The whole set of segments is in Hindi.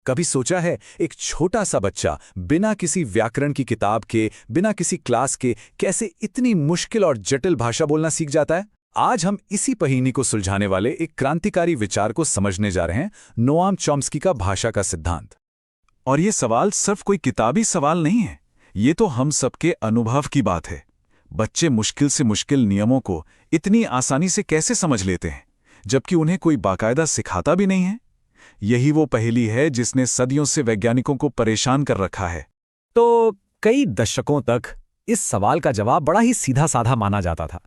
कभी सोचा है एक छोटा सा बच्चा बिना किसी व्याकरण की किताब के, बिना किसी क्लास के कैसे इतनी मुश्किल और जटिल भाषा बोलना सीख जाता है? आज हम इसी पहिनी को सुलझाने वाले एक क्रांतिकारी विचार को समझने जा रहे हैं, नोआम चॉम्स्की का भाषा का सिद्धांत। और ये सवाल सिर्फ कोई किताबी सवाल नहीं है, ये तो हम सबके अनुभव की बात है। बच्चे मुश्किल से मुश्किल नियमों को इतनी आसानी से कैसे समझ लेते हैं, जबकि उन्हें कोई बाकायदा सिखाता भी नहीं है? यही वो पहेली है जिसने सदियों से वैज्ञानिकों को परेशान कर रखा है। तो कई दशकों तक इस सवाल का जवाब बड़ा ही सीधा साधा माना जाता था।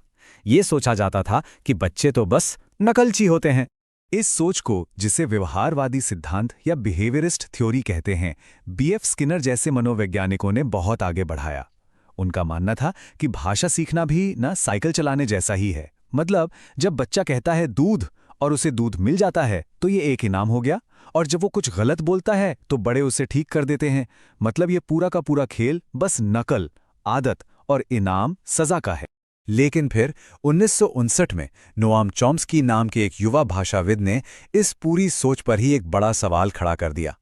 ये सोचा जाता था कि बच्चे तो बस नकलची होते हैं। इस सोच को, जिसे व्यवहारवादी सिद्धांत या बिहेवियरिस्ट थ्योरी कहते हैं, बीएफ स्किनर जैसे मनोवैज्ञानिकों ने बहुत आगे बढ़ाया। उनका मानना था कि भाषा सीखना भी ना साइकिल चलाने जैसा ही है। मतलब जब बच्चा कहता है दूध और उसे दूध मिल जाता है तो ये एक इनाम हो गया, और जब वो कुछ गलत बोलता है तो बड़े उसे ठीक कर देते हैं। मतलब ये पूरा का पूरा खेल बस नकल, आदत और इनाम सजा का है। लेकिन फिर 1959 में नोआम चॉम्स्की नाम के एक युवा भाषाविद ने इस पूरी सोच पर ही एक बड़ा सवाल खड़ा कर दिया।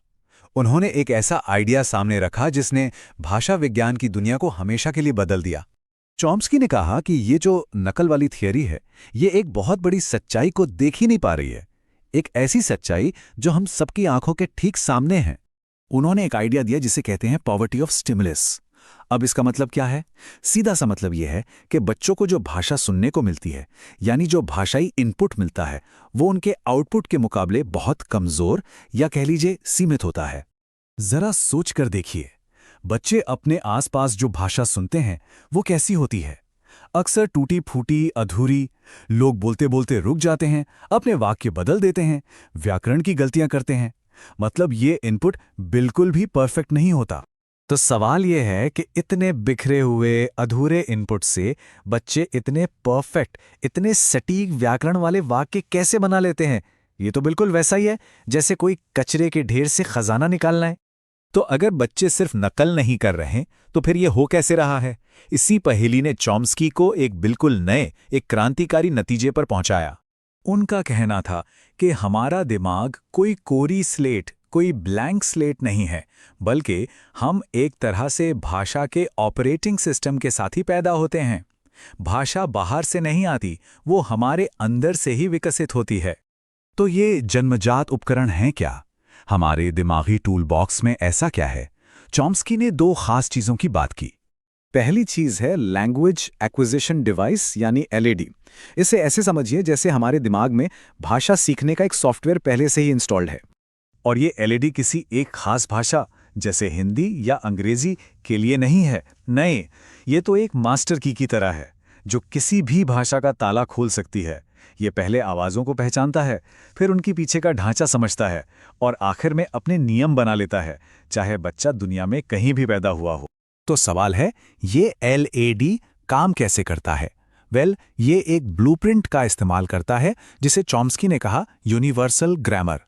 उन्होंने एक ऐसा आइडिया सामने रखा जिसने भाषा विज्ञान की दुनिया को हमेशा के लिए बदल दिया। चॉम्स्की ने कहा कि ये जो नकल वाली थियरी है, ये एक बहुत बड़ी सच्चाई को देख ही नहीं पा रही है, एक ऐसी सच्चाई जो हम सबकी आंखों के ठीक सामने है। उन्होंने एक आइडिया दिया जिसे कहते हैं पॉवर्टी ऑफ स्टिमुलस। अब इसका मतलब क्या है? सीधा सा मतलब यह है कि बच्चों को जो भाषा सुनने को मिलती है, यानी जो भाषाई इनपुट मिलता है, वो उनके आउटपुट के मुकाबले बहुत कमजोर या कह लीजिए सीमित होता है। जरा सोच कर देखिए, बच्चे अपने आसपास जो भाषा सुनते हैं वो कैसी होती है? अक्सर टूटी फूटी, अधूरी। लोग बोलते बोलते रुक जाते हैं, अपने वाक्य बदल देते हैं, व्याकरण की गलतियां करते हैं। मतलब ये इनपुट बिल्कुल भी परफेक्ट नहीं होता। तो सवाल ये है कि इतने बिखरे हुए, अधूरे इनपुट से बच्चे इतने परफेक्ट, इतने सटीक व्याकरण वाले वाक्य कैसे बना लेते हैं? ये तो बिल्कुल वैसा ही है जैसे कोई कचरे के ढेर से खजाना निकालना है। तो अगर बच्चे सिर्फ नकल नहीं कर रहे तो फिर ये हो कैसे रहा है? इसी पहेली ने चॉम्स्की को एक बिल्कुल नए, एक क्रांतिकारी नतीजे पर पहुंचाया। उनका कहना था कि हमारा दिमाग कोई कोरी स्लेट, कोई ब्लैंक स्लेट नहीं है, बल्कि हम एक तरह से भाषा के ऑपरेटिंग सिस्टम के साथ ही पैदा होते हैं। भाषा बाहर से नहीं आती, वो हमारे अंदर से ही विकसित होती है। तो ये जन्मजात उपकरण हैं क्या? हमारे दिमागी टूल बॉक्स में ऐसा क्या है? चॉम्स्की ने दो खास चीजों की बात की। पहली चीज है लैंग्वेज एक्विजिशन डिवाइस, यानी एलएडी। इसे ऐसे समझिए जैसे हमारे दिमाग में भाषा सीखने का एक सॉफ्टवेयर पहले से ही इंस्टॉल्ड है। और ये एलईडी किसी एक खास भाषा जैसे हिंदी या अंग्रेजी के लिए नहीं है। नहीं, ये तो एक मास्टर की तरह है जो किसी भी भाषा का ताला खोल सकती है। ये पहले आवाज़ों को पहचानता है, फिर उनके पीछे का ढांचा समझता है और आखिर में अपने नियम बना लेता है, चाहे बच्चा दुनिया में कहीं भी पैदा हुआ हो। तो सवाल है, ये एलएडी काम कैसे करता है? ये एक ब्लूप्रिंट का इस्तेमाल करता है जिसे चॉम्स्की ने कहा यूनिवर्सल ग्रामर।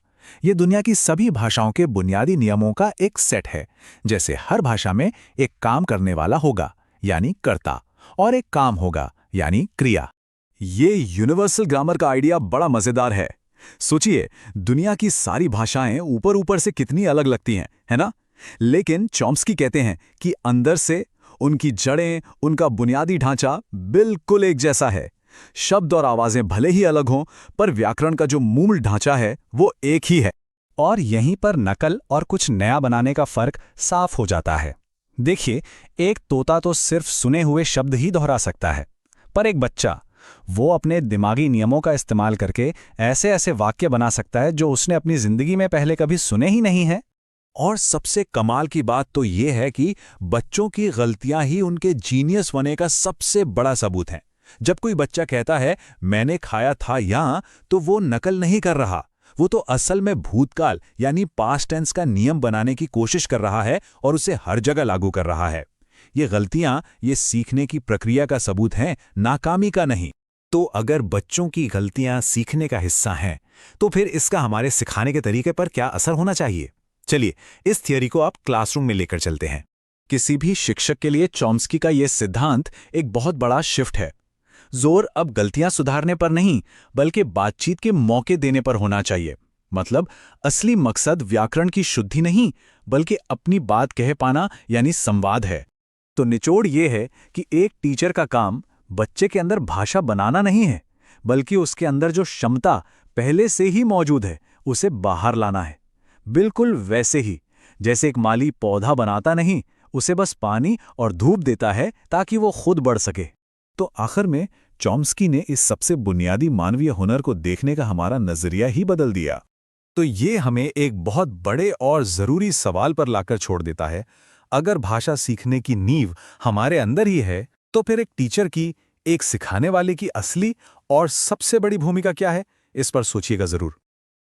ये दुनिया की सभी भाषाओं के बुनियादी नियमों का एक सेट है। जैसे हर भाषा में एक काम करने वाला होगा, यानी कर्ता, और एक काम होगा, यानी क्रिया। ये यूनिवर्सल ग्रामर का आइडिया बड़ा मजेदार है। सोचिए, दुनिया की सारी भाषाएं ऊपर ऊपर से कितनी अलग लगती हैं, है ना? लेकिन चॉम्स्की कहते हैं कि अंदर से उनकी जड़ें, उनका बुनियादी ढांचा बिल्कुल एक जैसा है। शब्द और आवाजें भले ही अलग हों, पर व्याकरण का जो मूल ढांचा है वो एक ही है। और यहीं पर नकल और कुछ नया बनाने का फर्क साफ हो जाता है। देखिए, एक तोता तो सिर्फ सुने हुए शब्द ही दोहरा सकता है, पर एक बच्चा, वो अपने दिमागी नियमों का इस्तेमाल करके ऐसे ऐसे वाक्य बना सकता है जो उसने अपनी जिंदगी में पहले कभी सुने ही नहीं है। और सबसे कमाल की बात तो ये है कि बच्चों की गलतियां ही उनके जीनियस होने का सबसे बड़ा सबूत है। जब कोई बच्चा कहता है मैंने खाया था यहां, तो वो नकल नहीं कर रहा, वो तो असल में भूतकाल यानी पास्ट टेंस का नियम बनाने की कोशिश कर रहा है और उसे हर जगह लागू कर रहा है। ये गलतियां ये सीखने की प्रक्रिया का सबूत हैं, नाकामी का नहीं। तो अगर बच्चों की गलतियां सीखने का हिस्सा हैं, तो फिर इसका हमारे सिखाने के तरीके पर क्या असर होना चाहिए? चलिए, इस थियरी को आप क्लासरूम में लेकर चलते हैं। किसी भी शिक्षक के लिए चॉम्स्की का यह सिद्धांत एक बहुत बड़ा शिफ्ट है। जोर अब गलतियां सुधारने पर नहीं, बल्कि बातचीत के मौके देने पर होना चाहिए। मतलब असली मकसद व्याकरण की शुद्धि नहीं, बल्कि अपनी बात कह पाना यानी संवाद है। तो निचोड़ ये है कि एक टीचर का काम बच्चे के अंदर भाषा बनाना नहीं है, बल्कि उसके अंदर जो क्षमता पहले से ही मौजूद है उसे बाहर लाना है। बिल्कुल वैसे ही जैसे एक माली पौधा बनाता नहीं, उसे बस पानी और धूप देता है ताकि वो खुद बढ़ सके। तो आखिर में चॉम्स्की ने इस सबसे बुनियादी मानवीय हुनर को देखने का हमारा नजरिया ही बदल दिया। तो ये हमें एक बहुत बड़े और ज़रूरी सवाल पर लाकर छोड़ देता है। अगर भाषा सीखने की नींव हमारे अंदर ही है, तो फिर एक टीचर की, एक सिखाने वाले की असली और सबसे बड़ी भूमिका क्या है? इस पर सोचिएगा ज़रूर।